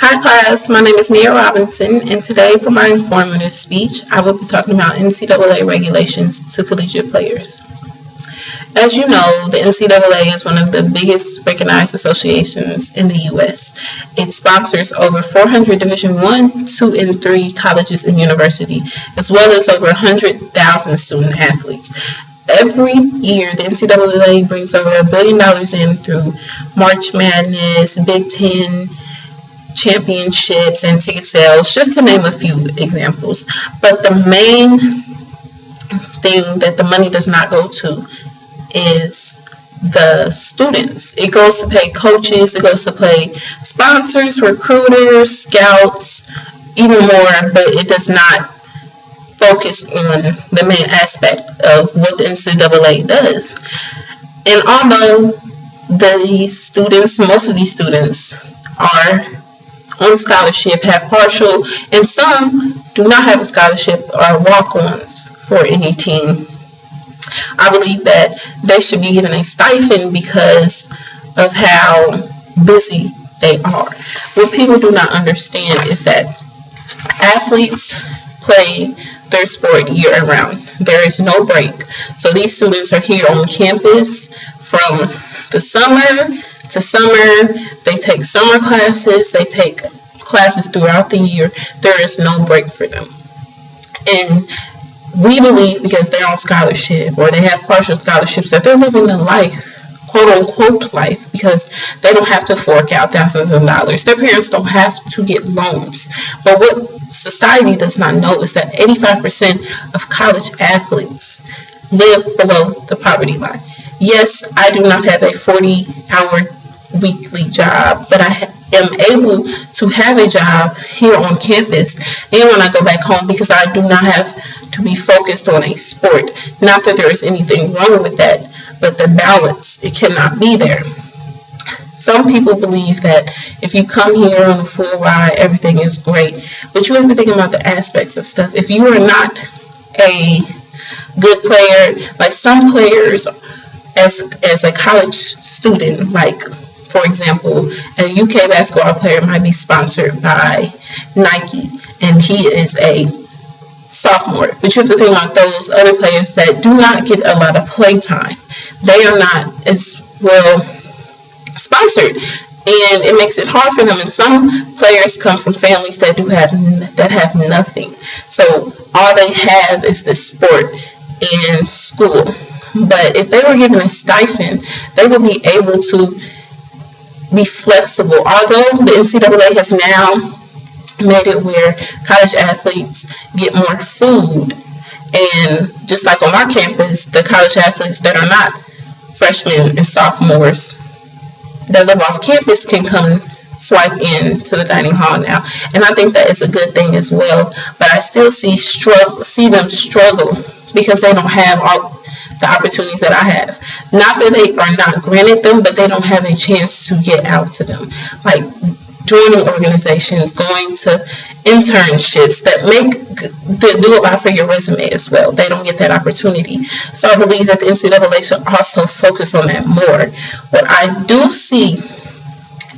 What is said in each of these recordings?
Hi class, my name is Nia Robinson, and today for my informative speech, I will be talking about NCAA regulations to collegiate players. As you know, the NCAA is one of the biggest recognized associations in the U.S. It sponsors over 400 Division I, II, and III colleges and universities, as well as over 100,000 student athletes. Every year, the NCAA brings over $1 billion in through March Madness, Big Ten, championships, and ticket sales, just to name a few examples. But the main thing that the money does not go to is the students. It goes to pay coaches, it goes to pay sponsors, recruiters, scouts, even more, but it does not focus on the main aspect of what the NCAA does. And although most of these students are on scholarship, have partial, and some do not have a scholarship or are walk-ons for any team, I believe that they should be given a stipend because of how busy they are. What people do not understand is that athletes play their sport year-round. There is no break. So these students are here on campus from the summer to summer. They take summer classes. They take classes throughout the year. There is no break for them. And we believe because they're on scholarship or they have partial scholarships that they're living the life, quote-unquote life, because they don't have to fork out thousands of dollars. Their parents don't have to get loans. But what society does not know is that 85% of college athletes live below the poverty line. Yes, I do not have a 40-hour weekly job, but I am able to have a job here on campus and when I go back home because I do not have to be focused on a sport. Not that there is anything wrong with that, but the balance, it cannot be there. Some people believe that if you come here on a full ride, everything is great, but you have to think about the aspects of stuff. If you are not a good player, like some players as a college student, like for example, a UK basketball player might be sponsored by Nike, and he is a sophomore. But you have to think about those other players that do not get a lot of play time. They are not as well sponsored, and it makes it hard for them. And some players come from families that have nothing. So all they have is the sport and school. But if they were given a stipend, they would be able to be flexible. Although the NCAA has now made it where college athletes get more food, and just like on our campus, the college athletes that are not freshmen and sophomores that live off campus can come swipe in to the dining hall now, and I think that is a good thing as well. But I still see them struggle because they don't have all the opportunities that I have. Not that they are not granted them, but they don't have a chance to get out to them. Like joining organizations, going to internships that do a lot for your resume as well. They don't get that opportunity. So I believe that the NCAA should also focus on that more. What I do see,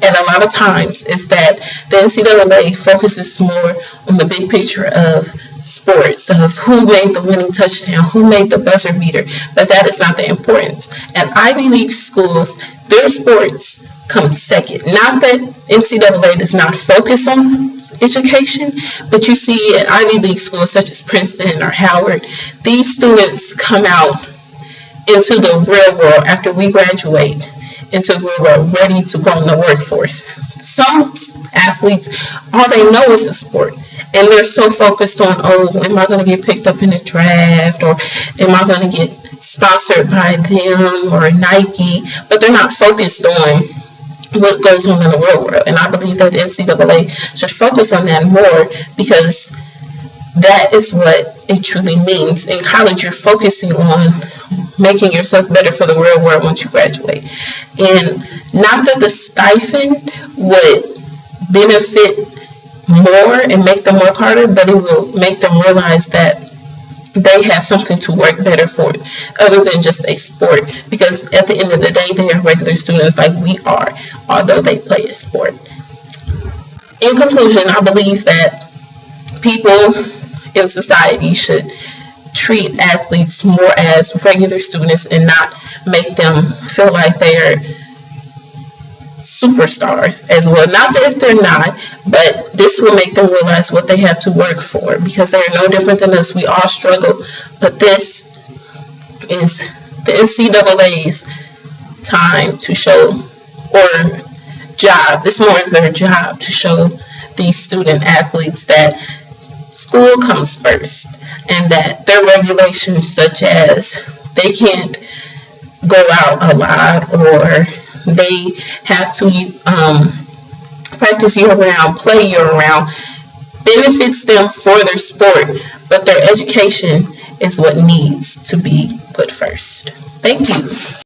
and a lot of times, is that the NCAA focuses more on the big picture of sports, of who made the winning touchdown, who made the buzzer beater, but that is not the importance. At Ivy League schools, their sports come second. Not that NCAA does not focus on education, but you see at Ivy League schools such as Princeton or Howard, these students come out into the real world after we graduate, until we're ready to go in the workforce. Some athletes, all they know is the sport, and they're so focused on, am I going to get picked up in the draft, or am I going to get sponsored by them or Nike, but they're not focused on what goes on in the real world. And I believe that the NCAA should focus on that more, because that is what it truly means. In college, you're focusing on making yourself better for the real world once you graduate. And not that the stipend would benefit more and make them work harder, but it will make them realize that they have something to work better for other than just a sport, because at the end of the day, they are regular students like we are, although they play a sport. In conclusion, I believe that people in society should treat athletes more as regular students and not make them feel like they're superstars as well. Not that if they're not, but this will make them realize what they have to work for, because they are no different than us. We all struggle, but this is the NCAA's time to show, or job, this more is their job to show these student athletes that school comes first, and that their regulations, such as they can't go out a lot, or they have to practice year-round, play year-round, benefits them for their sport, but their education is what needs to be put first. Thank you.